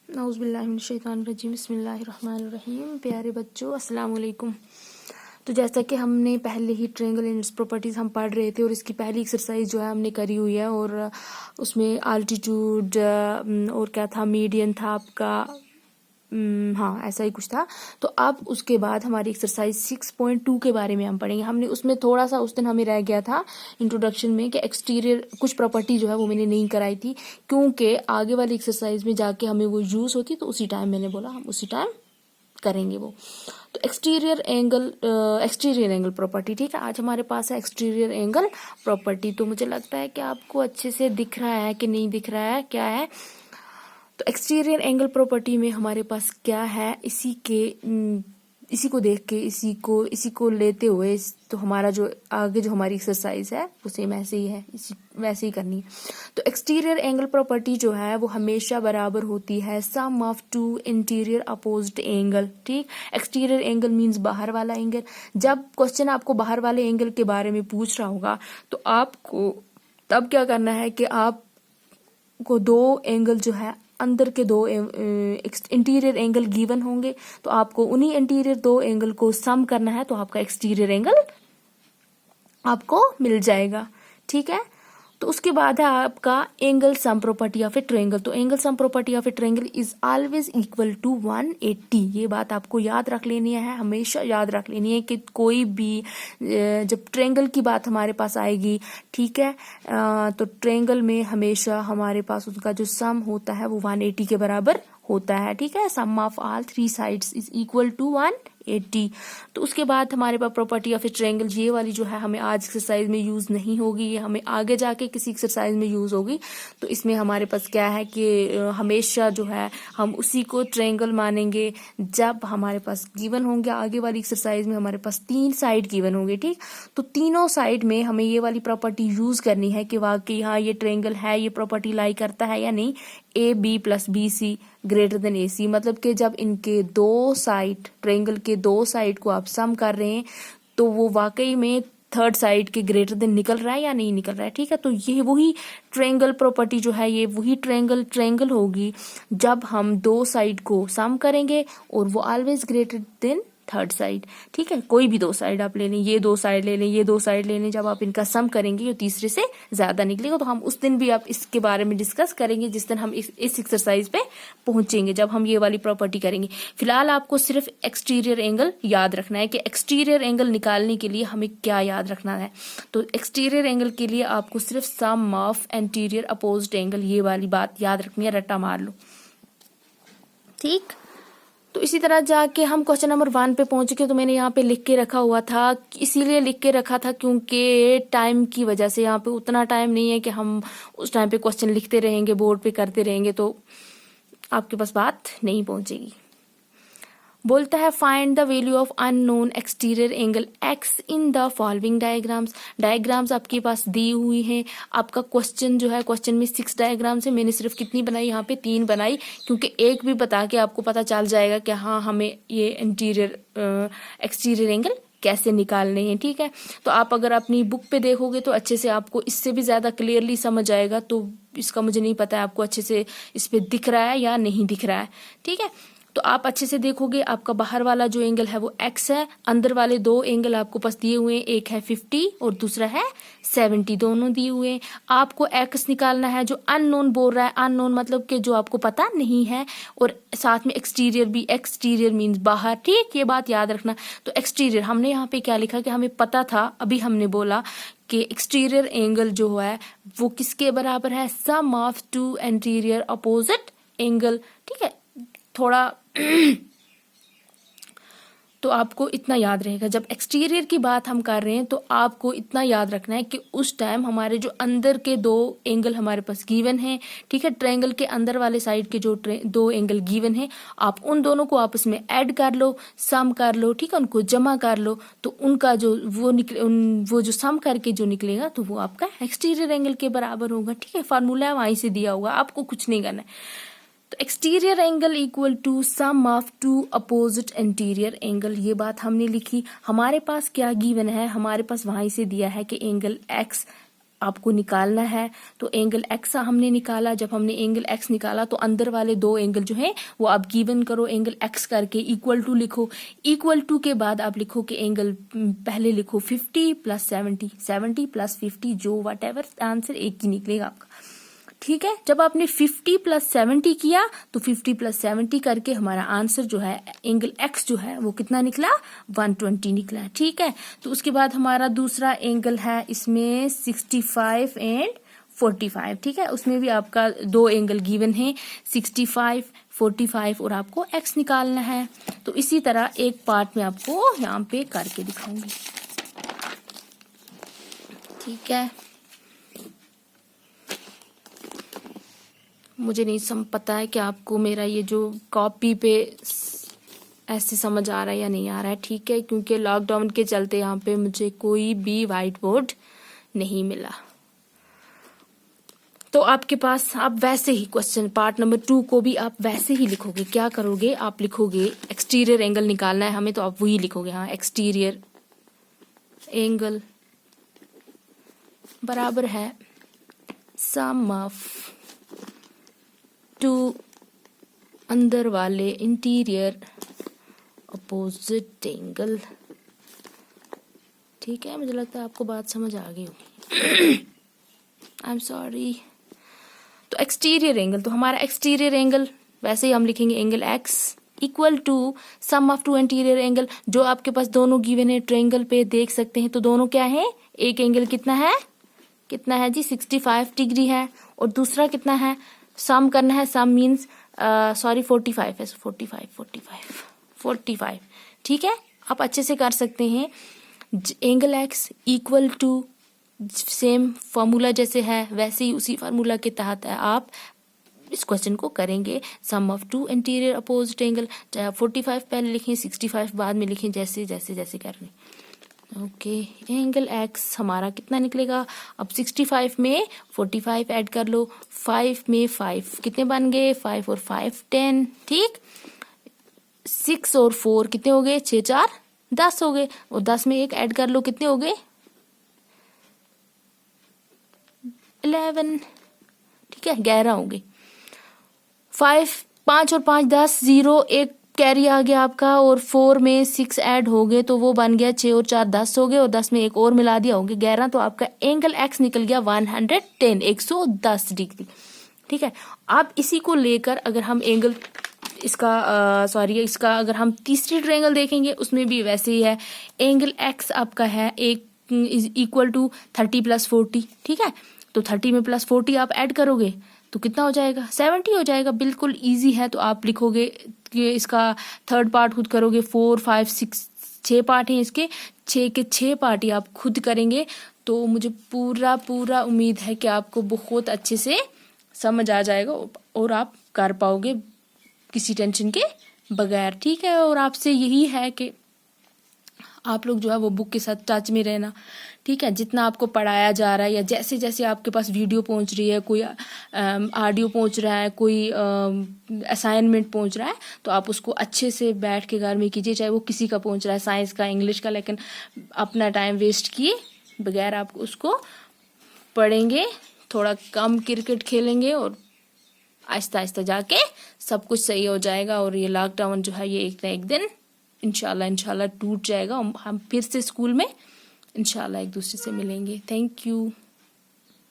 नाउज़ुबिल्लाहिमिनश्शैतानिर्रजीम बिस्मिल्लाहिर्रहमानिर्रहीम। प्यारे बच्चों, अस्सलाम वालेकुम। तो जैसा कि हमने पहले ही ट्रायंगल एंड इट्स प्रॉपर्टीज़ हम पढ़ रहे थे और इसकी पहली एक्सरसाइज जो है हमने करी हुई है और उसमें आल्टीट्यूड और क्या था, मीडियन था आपका, हाँ ऐसा ही कुछ था। तो अब उसके बाद हमारी एक्सरसाइज 6.2 के बारे में हम पढ़ेंगे। हमने उसमें थोड़ा सा उस दिन हमें रह गया था इंट्रोडक्शन में कि एक्सटीरियर कुछ प्रॉपर्टी जो है वो मैंने नहीं कराई थी, क्योंकि आगे वाली एक्सरसाइज में जाके हमें वो यूज़ होती, तो उसी टाइम मैंने बोला हम उसी टाइम करेंगे वो। तो एक्सटीरियर एंगल प्रॉपर्टी, ठीक है। आज हमारे पास है एक्सटीरियर एंगल प्रॉपर्टी। तो मुझे लगता है कि आपको अच्छे से दिख रहा है कि नहीं दिख रहा है, क्या है। तो एक्सटीरियर एंगल प्रॉपर्टी में हमारे पास क्या है, इसी को देख के इसी को लेते हुए तो हमारा जो आगे जो हमारी एक्सरसाइज है वो सेम ऐसे ही है, वैसे ही करनी है। तो एक्सटीरियर एंगल प्रॉपर्टी जो है वो हमेशा बराबर होती है sum of two interior opposed angle, ठीक। एक्सटीरियर एंगल मींस बाहर वाला एंगल। जब क्वेश्चन आपको बाहर वाले एंगल के बारे में पूछ रहा होगा तो आपको तब क्या करना है कि आपको दो एंगल जो है अंदर के दो इंटीरियर एंगल गिवन होंगे, तो आपको उन्हीं इंटीरियर दो एंगल को सम करना है, तो आपका एक्सटीरियर एंगल आपको मिल जाएगा, ठीक है। तो उसके बाद है आपका angle sum property of a triangle. तो angle sum property of a triangle is always equal to 180। ये बात आपको याद रख लेनी है, हमेशा याद रख लेनी है कि कोई भी जब ट्रायंगल की बात हमारे पास आएगी, ठीक है, तो ट्रायंगल में हमेशा हमारे पास उसका जो सम होता है वो 180 के बराबर होता है, ठीक है। Sum of all three sides is equal to 180। तो उसके बाद हमारे पास प्रॉपर्टी ऑफ ए ट्रायंगल, ये वाली जो है हमें आज एक्सरसाइज में यूज नहीं होगी, ये हमें आगे जाके किसी एक्सरसाइज में यूज होगी। तो इसमें हमारे पास क्या है कि हमेशा जो है हम उसी को ट्रायंगल मानेंगे जब हमारे पास गिवन होंगे। आगे वाली एक्सरसाइज में हमारे पास 3 साइड गिवन होंगे, ठीक। तो तीनों साइड में हमें ये वाली प्रॉपर्टी यूज करनी है कि वाकई हाँ ये ट्रायंगल है, ये प्रॉपर्टी लाई करता है या नहीं। AB + BC greater than AC, मतलब कि जब इनके दो साइड, ट्रायंगल के दो साइड को आप सम कर रहे हैं तो वो वाकई में थर्ड साइड के ग्रेटर देन निकल रहा है या नहीं निकल रहा है, ठीक है। तो ये वही ट्रायंगल प्रॉपर्टी जो है, ये वही ट्रायंगल होगी जब हम दो साइड को सम करेंगे और वो always greater than third side, ठीक है। कोई भी दो साइड आप ले लें, ये दो साइड ले लें, ये दो साइड ले लें, जब आप इनका सम करेंगे ये तीसरे से ज्यादा निकलेगा। तो हम उस दिन भी आप इसके बारे में डिस्कस करेंगे जिस दिन हम इस एक्सरसाइज पे पहुंचेंगे, जब हम ये वाली प्रॉपर्टी करेंगे। फिलहाल आपको सिर्फ एक्सटीरियर एंगल याद रखना है कि एक्सटीरियर एंगल निकालने के लिए हमें क्या याद रखना है। तो एक्सटीरियर एंगल के लिए आपको सिर्फ सम ऑफ इंटीरियर अपोज्ड एंगल, ये वाली बात याद रखनी है, रट्टा मार लो, ठीक। तो इसी तरह जाके हम क्वेश्चन नंबर 1 पे पहुंच गए। तो मैंने यहाँ पे लिख के रखा हुआ था, इसीलिए लिख के रखा था क्योंकि टाइम की वजह से यहाँ पे उतना टाइम नहीं है कि हम उस टाइम पे क्वेश्चन लिखते रहेंगे, बोर्ड पे करते रहेंगे, तो आपके पास बात नहीं पहुंचेगी। बोलता है find the value of unknown exterior angle x in the following diagrams आपके पास दी हुई हैं। आपका क्वेश्चन जो है, क्वेश्चन में 6 डायग्राम्स है, मैंने सिर्फ कितनी बनाई, यहाँ पे 3 बनाई, क्योंकि एक भी बता के आपको पता चल जाएगा कि हाँ हमें ये एक्सटीरियर एंगल कैसे निकालने हैं, ठीक है। तो आप अगर अपनी बुक पे देखोगे तो अच्छे से आपको इससे भी ज्यादा क्लियरली समझ आएगा। तो इसका मुझे नहीं पता है आपको अच्छे से इस पे दिख रहा है या नहीं दिख रहा है, ठीक है। तो आप अच्छे से देखोगे, आपका बाहर वाला जो एंगल है वो x है, अंदर वाले दो एंगल आपको पास दिए हुए हैं, एक है 50 और दूसरा है 70, दोनों दिए हुए हैं। आपको x निकालना है जो अननोन बोल रहा है, अननोन मतलब कि जो आपको पता नहीं है, और साथ में एक्सटीरियर भी, एक्सटीरियर मीन्स बाहर, ठीक, ये बात याद रखना। तो एक्सटीरियर हमने यहाँ पे क्या लिखा कि हमें पता था, अभी हमने बोला कि एक्सटीरियर एंगल जो है वो किसके बराबर है, sum of two interior opposite angle, ठीक है। थोड़ा तो आपको इतना याद रहेगा, जब एक्सटीरियर की बात हम कर रहे हैं तो आपको इतना याद रखना है कि उस टाइम हमारे जो अंदर के दो एंगल हमारे पास गिवन हैं, ठीक है। ट्रायंगल के अंदर वाले साइड के जो दो एंगल गिवन हैं, आप उन दोनों को आपस में ऐड कर लो, सम कर लो, ठीक है, उनको जमा कर लो, तो उनका जो वो जो सम करके जो निकलेगा तो वो आपका एक्सटीरियर एंगल के बराबर होगा, ठीक है। फार्मूला वहीं से दिया हुआ, आपको कुछ नहीं करना है। तो exterior angle equal to sum of two opposite interior angle, ये बात हमने लिखी। हमारे पास क्या गिवन है, हमारे पास वहां से दिया है कि एंगल एक्स आपको निकालना है। तो एंगल एक्स हमने निकाला, जब हमने एंगल एक्स निकाला तो अंदर वाले दो एंगल जो है वो आप गिवन करो, एंगल एक्स करके इक्वल टू लिखो। इक्वल टू के बाद आप लिखो कि एंगल पहले लिखो 50 प्लस 70, 70 प्लस 50, जो वट एवर आंसर एक ही निकलेगा आपका। ठीक है, जब आपने 50 प्लस 70 किया तो 50 प्लस 70 करके हमारा आंसर जो है एंगल एक्स जो है वो कितना निकला, 120 निकला। ठीक है, तो उसके बाद हमारा दूसरा एंगल है इसमें 65 एंड 45। ठीक है, उसमें भी आपका दो एंगल गिवन है 65, 45 और आपको एक्स निकालना है। तो इसी तरह एक पार्ट में आपको यहाँ पे करके दिखाऊंगी। ठीक है, मुझे नहीं पता है कि आपको मेरा ये जो कॉपी पे ऐसे समझ आ रहा है या नहीं आ रहा है। ठीक है, क्योंकि लॉकडाउन के चलते यहाँ पे मुझे कोई भी वाइट बोर्ड नहीं मिला। तो आपके पास आप वैसे ही क्वेश्चन पार्ट नंबर 2 को भी आप वैसे ही लिखोगे। क्या करोगे, आप लिखोगे एक्सटीरियर एंगल निकालना है हमें, तो आप वही लिखोगे। हाँ, एक्सटीरियर एंगल बराबर है सम ऑफ टू अंदर वाले इंटीरियर अपोजिट एंगल। ठीक है, मुझे लगता है आपको बात समझ आ गई होगी। I am sorry. तो एक्सटीरियर एंगल, तो हमारा एक्सटीरियर एंगल वैसे ही हम लिखेंगे angle x equal to sum of two interior angle. जो आपके पास दोनों गिवन है ट्रायंगल पे देख सकते हैं, तो दोनों क्या है, एक एंगल कितना है जी 65 डिग्री है, और दूसरा कितना है, सम करना है, सम मीन्स 45 है, 45। ठीक है, आप अच्छे से कर सकते हैं। Angle x equal to same formula जैसे है वैसे ही उसी फार्मूला के तहत है आप इस क्वेश्चन को करेंगे। Sum of two interior opposite angle, चाहे आप 45 पहले लिखें 65 बाद में लिखें, जैसे जैसे जैसे करने। ओके, एंगल एक्स हमारा कितना निकलेगा, अब 65 में 45 ऐड कर लो, 5 में 5 कितने बन गए, 5 और 5 10। ठीक, 6 और 4 कितने हो गए, 6 4 10 हो गए, और 10 में 1 ऐड कर लो, कितने हो गए 11। ठीक है, 11 हो गए। 5 और 5 10, 0 1 कैरी आ गया आपका, और 4 में 6 ऐड हो गए तो वो बन गया 6 और 4 10 हो गए, और 10 में 1 और मिला दिया, हो गया 11। तो आपका एंगल एक्स निकल गया 110, 110 डिग्री। ठीक है, अब इसी को लेकर अगर हम एंगल इसका अगर हम तीसरी ट्रायंगल देखेंगे उसमें भी वैसे ही है। एंगल एक्स आपका है एक इक्वल टू 30 प्लस 40। ठीक है, तो 30 में प्लस 40 आप ऐड करोगे तो कितना हो जाएगा, 70 हो जाएगा। बिल्कुल इजी है। तो आप लिखोगे कि इसका थर्ड पार्ट खुद करोगे, 4 5 6 6 पार्ट हैं इसके, 6 के 6 पार्ट ही आप खुद करेंगे। तो मुझे पूरा उम्मीद है कि आपको बहुत अच्छे से समझ आ जाएगा और आप कर पाओगे किसी टेंशन के बगैर। ठीक है, और आपसे यही है कि आप लोग जो है वो बुक के साथ टच में रहना। ठीक है, जितना आपको पढ़ाया जा रहा है या जैसे जैसे आपके पास वीडियो पहुंच रही है, कोई ऑडियो पहुंच रहा है, कोई असाइनमेंट पहुंच रहा है, तो आप उसको अच्छे से बैठ के घर में कीजिए, चाहे वो किसी का पहुंच रहा है, साइंस का, इंग्लिश का, लेकिन अपना टाइम वेस्ट किए बगैर आप उसको पढ़ेंगे, थोड़ा कम क्रिकेट खेलेंगे और आहिस्ता आहिस्ता जाके सब कुछ सही हो जाएगा। और ये लॉकडाउन जो है ये एक ना एक दिन इंशाल्लाह टूट जाएगा। हम फिर से स्कूल में इंशाल्लाह एक दूसरे से मिलेंगे। Thank you.